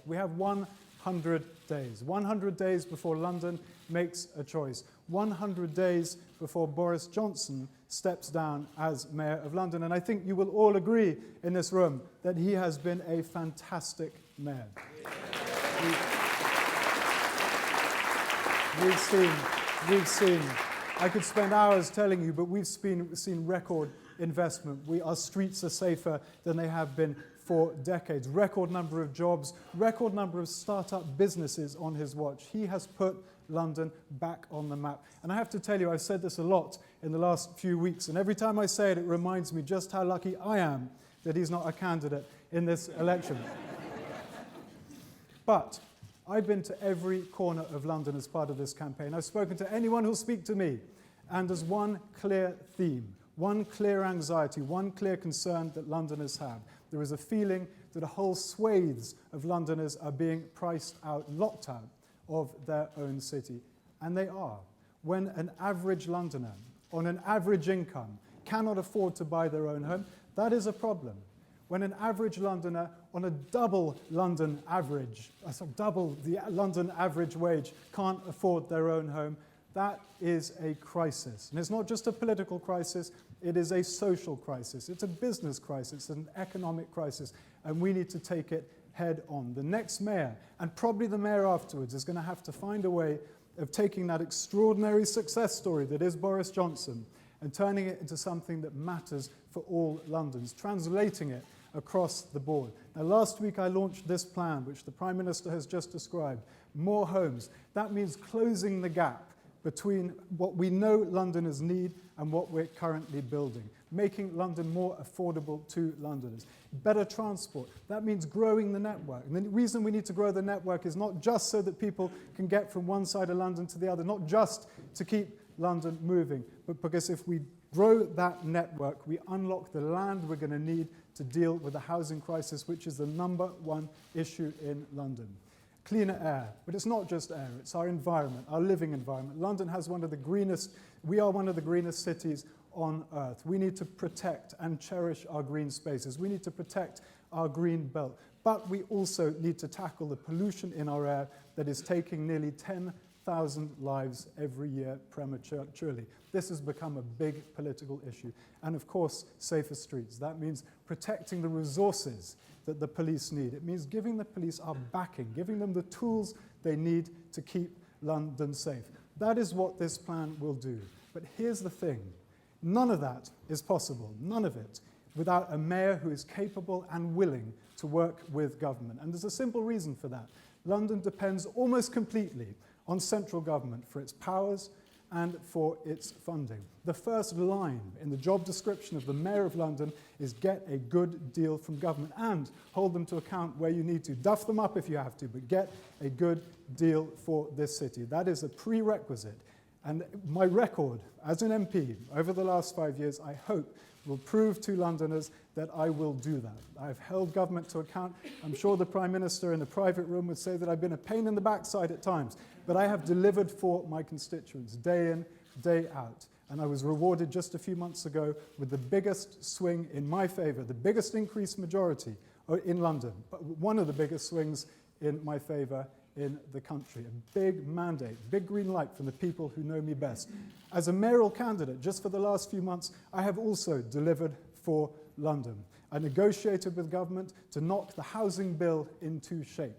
We have 100 days. 100 days before London makes a choice. 100 days before Boris Johnson steps down as Mayor of London. And I think you will all agree in this room that he has been a fantastic mayor. We've seen, I could spend hours telling you, but we've seen record investment. Our streets are safer than they have been for decades. Record number of jobs, record number of start-up businesses on his watch. He has put London back on the map. And I have to tell you, I've said this a lot in the last few weeks, and every time I say it, it reminds me just how lucky I am that he's not a candidate in this election. But I've been to every corner of London as part of this campaign. I've spoken to anyone who'll speak to me, and there's one clear theme, one clear anxiety, one clear concern that Londoners have. There is a feeling that whole swathes of Londoners are being priced out, locked out of their own city. And they are. When an average Londoner on an average income cannot afford to buy their own home, that is a problem. When an average Londoner on a double the London average wage can't afford their own home, that is a crisis. And it's not just a political crisis, it is a social crisis. It's a business crisis, an economic crisis, and we need to take it head on. The next mayor, and probably the mayor afterwards, is going to have to find a way of taking that extraordinary success story that is Boris Johnson and turning it into something that matters for all Londoners, translating it across the board. Now, last week I launched this plan, which the Prime Minister has just described, more homes. That means closing the gap between what we know Londoners need and what we're currently building, making London more affordable to Londoners. Better transport, that means growing the network. And the reason we need to grow the network is not just so that people can get from one side of London to the other, not just to keep London moving, but because if we grow that network, we unlock the land we're going to need to deal with the housing crisis, which is the #1 issue in London. Cleaner air, but it's not just air, it's our environment, our living environment. London has one of the greenest, we are one of the greenest cities on earth. We need to protect and cherish our green spaces. We need to protect our green belt. But we also need to tackle the pollution in our air that is taking nearly 10,000 lives every year prematurely. This has become a big political issue. And of course, safer streets. That means protecting the resources that the police need. It means giving the police our backing, giving them the tools they need to keep London safe. That is what this plan will do. But here's the thing. None of that is possible, none of it, without a mayor who is capable and willing to work with government. And there's a simple reason for that. London depends almost completely on central government for its powers and for its funding. The first line in the job description of the Mayor of London is get a good deal from government and hold them to account where you need to. Duff them up if you have to, but get a good deal for this city. That is a prerequisite. And my record as an MP over the last 5 years, I hope, will prove to Londoners that I will do that. I've held government to account. I'm sure the Prime Minister in the private room would say that I've been a pain in the backside at times, but I have delivered for my constituents day in, day out. And I was rewarded just a few months ago with the biggest swing in my favour, the biggest increased majority in London, but one of the biggest swings in my favour in the country. A big mandate, big green light from the people who know me best. As a mayoral candidate, just for the last few months, I have also delivered for London. I negotiated with government to knock the housing bill into shape.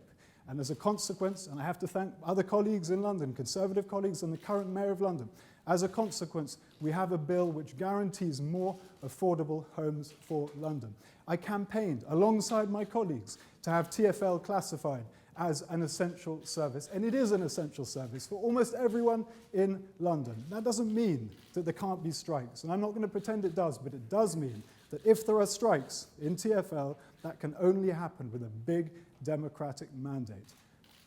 And as a consequence, and I have to thank other colleagues in London, Conservative colleagues and the current Mayor of London, as a consequence, we have a bill which guarantees more affordable homes for London. I campaigned alongside my colleagues to have TfL classified as an essential service, and it is an essential service for almost everyone in London. That doesn't mean that there can't be strikes, and I'm not going to pretend it does, but it does mean that if there are strikes in TfL, that can only happen with a big democratic mandate.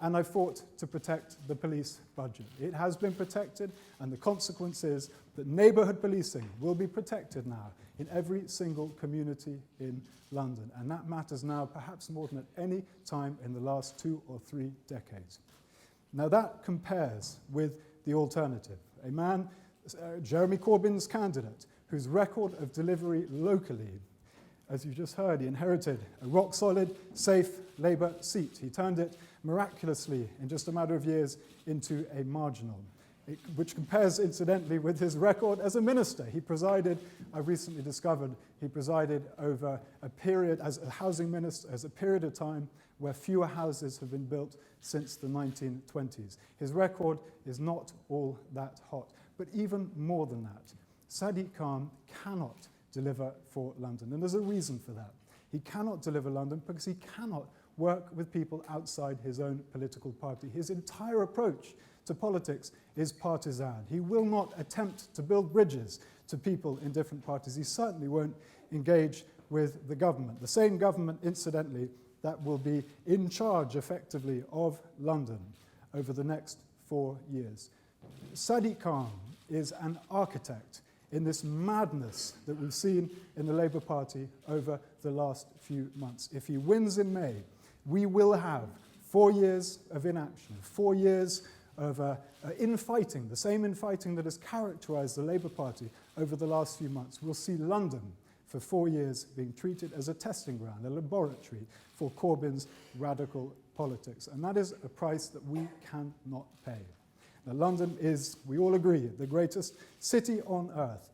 And I fought to protect the police budget. It has been protected, and the consequence is that neighbourhood policing will be protected now in every single community in London. And that matters now perhaps more than at any time in the last 2 or 3 decades. Now that compares with the alternative. A man, Jeremy Corbyn's candidate, whose record of delivery locally as you just heard, he inherited a rock-solid, safe Labour seat. He turned it miraculously in just a matter of years into a marginal, which compares incidentally with his record as a minister. He presided, I've recently discovered, he presided over a period as a housing minister, as a period of time where fewer houses have been built since the 1920s. His record is not all that hot. But even more than that, Sadiq Khan cannot deliver for London, and there's a reason for that. He cannot deliver London because he cannot work with people outside his own political party. His entire approach to politics is partisan. He will not attempt to build bridges to people in different parties. He certainly won't engage with the government. The same government, incidentally, that will be in charge, effectively, of London over the next 4 years. Sadiq Khan is an architect in this madness that we've seen in the Labour Party over the last few months. If he wins in May, we will have 4 years of inaction, 4 years of infighting, the same infighting that has characterised the Labour Party over the last few months. We'll see London for 4 years being treated as a testing ground, a laboratory for Corbyn's radical politics. And that is a price that we cannot pay. Now, London is, we all agree, the greatest city on earth.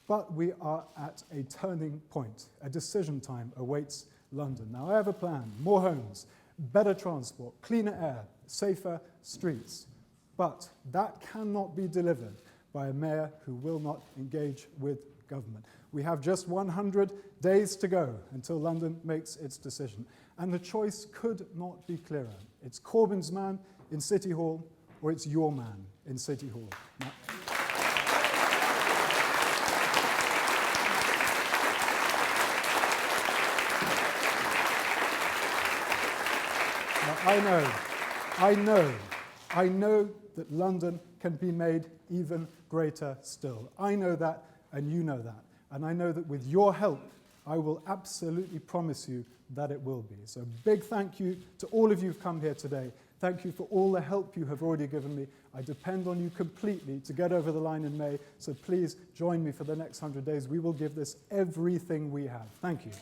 But we are at a turning point. A decision time awaits London. Now, I have a plan. More homes, better transport, cleaner air, safer streets. But that cannot be delivered by a mayor who will not engage with government. We have just 100 days to go until London makes its decision. And the choice could not be clearer. It's Corbyn's man in City Hall, or it's your man in City Hall. Now, I know that London can be made even greater still. I know that, and you know that. And I know that with your help, I will absolutely promise you that it will be. So big thank you to all of you who've come here today. Thank you for all the help you have already given me. I depend on you completely to get over the line in May. So please join me for the next 100 days. We will give this everything we have. Thank you.